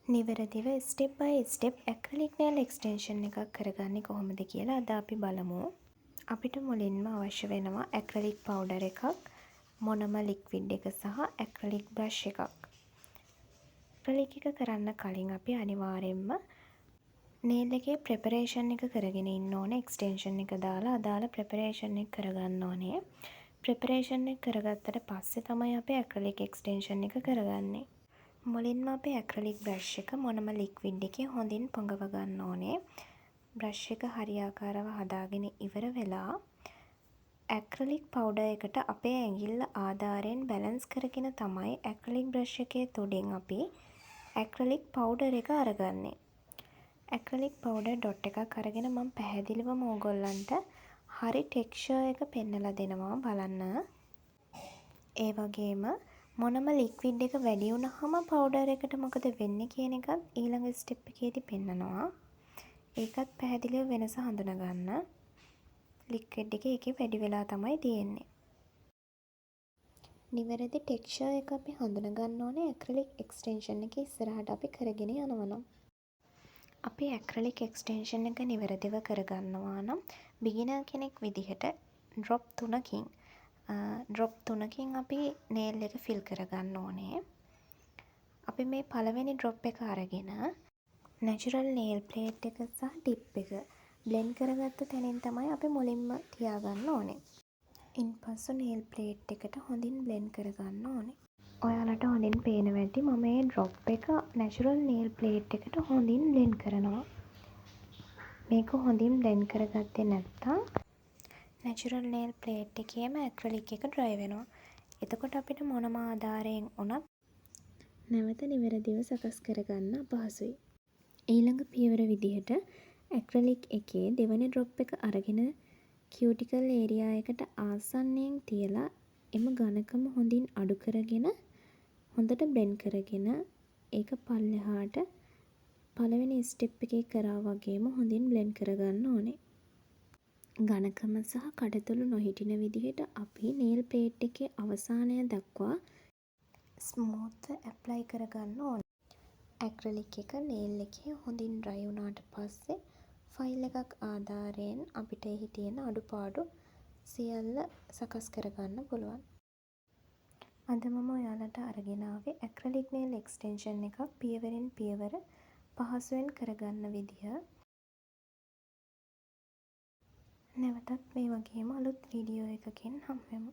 නිවැරදිව ස්ටෙප් බයි step acrylic nail extension එකක් කරගන්නේ කොහොමද කියලා අද අපි බලමු. අපිට මුලින්ම අවශ්‍ය වෙනවා ඇක්‍රලික් පවුඩර් එකක්, මොනම ලික්විඩ් එක සහ ඇක්‍රලික් බ්‍රෂ් එකක්. ඇක්‍රලික් එක කරන්න කලින් අපි අනිවාර්යයෙන්ම nail එකේ ප්‍රෙපරේෂන් එක කරගෙන ඉන්න ඕනේ. එක්ස්ටෙන්ෂන් එක දාලා අදාළ ප්‍රෙපරේෂන් එක කරගන්න ඕනේ. ප්‍රෙපරේෂන් එක කරගත්තට පස්සේ තමයි අපි ඇක්‍රලික් එක්ස්ටෙන්ෂන් එක කරගන්නේ. මුලින්ම අපි ඇක්‍රලික් බ්‍රෂ් එක මොනම ලික්විඩ් එකේ හොඳින් පොඟව ගන්න ඕනේ. බ්‍රෂ් එක හරියාකාරව හදාගෙන ඉවර වෙලා ඇක්‍රලික් පවුඩර් එකට අපේ ඇඟිල්ල ආධාරයෙන් බැලන්ස් කරගෙන තමයි ඇක්‍රලික් බ්‍රෂ් එකේ තුඩින් අපි ඇක්‍රලික් පවුඩර් එක අරගන්නේ. ඇක්‍රලික් පවුඩර් ඩොට් එකක් අරගෙන මම පැහැදිලිවම ඕගොල්ලන්ට හරි ටෙක්ස්චර් එක පෙන්නලා දෙනවා බලන්න. ඒ වගේම මොනම ලික්විඩ් එක වැඩි වුණාම පවුඩර් එකට මොකද වෙන්නේ කියන එකත් ඊළඟ ස්ටෙප් එකේදී පෙන්නනවා. ඒකත් පැහැදිලිව වෙනස හඳුනගන්න. ලික්විඩ් එක ඒකේ වැඩි වෙලා තමයි තියෙන්නේ. නිවැරදි ටෙක්ස්චර් එක අපි හඳුනගන්න ඕනේ ඇක්‍රලික් එක්ස්ටෙන්ෂන් එක ඉස්සරහට අපි කරගෙන යනවා නම්. අපි ඇක්‍රලික් එක්ස්ටෙන්ෂන් එක නිවැරදිව කරගන්නවා නම් බිගිනර් කෙනෙක් විදිහට ඩ්‍රොප් තුනකින් අපි nail එක ෆිල් කරගන්න ඕනේ. අපි මේ පළවෙනි ඩ්‍රොප් එක අරගෙන නැචරල් nail plate එක සහ ටිප් එක බ්ලෙන්ඩ් කරගත්ත තැනින් තමයි අපි මුලින්ම තියාගන්න ඕනේ. ඉන්පසු nail plate එකට හොඳින් බ්ලෙන්ඩ් කරගන්න ඕනේ. ඔයාලට හොඳින් පේනවා ඇති මම මේ ඩ්‍රොප් එක නැචරල් nail plate එකට හොඳින් බ්ලෙන්ඩ් කරනවා. මේක හොඳින් බ්ලෙන්ඩ් කරගත්තේ නැත්නම් නැචරල් nail plate එකේම ඇක්‍රලික් එක ඩ්‍රයි වෙනවා. එතකොට අපිට මොනම ආධාරයෙන් වුණත් නැවත නිවැරදිව සකස් කරගන්න අපහසුයි. ඊළඟ පියවර විදිහට ඇක්‍රලික් එකේ දෙවන ඩ්‍රොප් එක අරගෙන කියුටිකල් ඒරියා එකට ආසන්නයෙන් තියලා එම ඝනකම හොඳින් අඩු කරගෙන හොඳට බ්ලෙන්ඩ් කරගෙන ඒක පල්ලෙහාට පළවෙනි ස්ටෙප් එකේ කරා වගේම හොඳින් බ්ලෙන්ඩ් කරගන්න ඕනේ. ඝනකම සහ කඩතුළු නොහිටින විදිහට අපි nail plate එකේ අවසානය දක්වා ස්මූත්ව ඇප්ලයි කරගන්න ඕනේ. ඇක්‍රලික් එක nail එකේ හොඳින් ඩ්‍රයි වුණාට පස්සේ ෆයිල් එකක් ආධාරයෙන් අපිට එහි තියෙන අඩුපාඩු සියල්ල සකස් කරගන්න පුළුවන්. අද මම ඔයාලට අරගෙන ආවේ ඇක්‍රලික් nail එක්ස්ටෙන්ෂන් එකක් පියවරෙන් පියවර පහසුවෙන් කරගන්න විදිහ. නැවතත් මේ වගේම අලුත් වීඩියෝ එකකින් හම්බෙමු.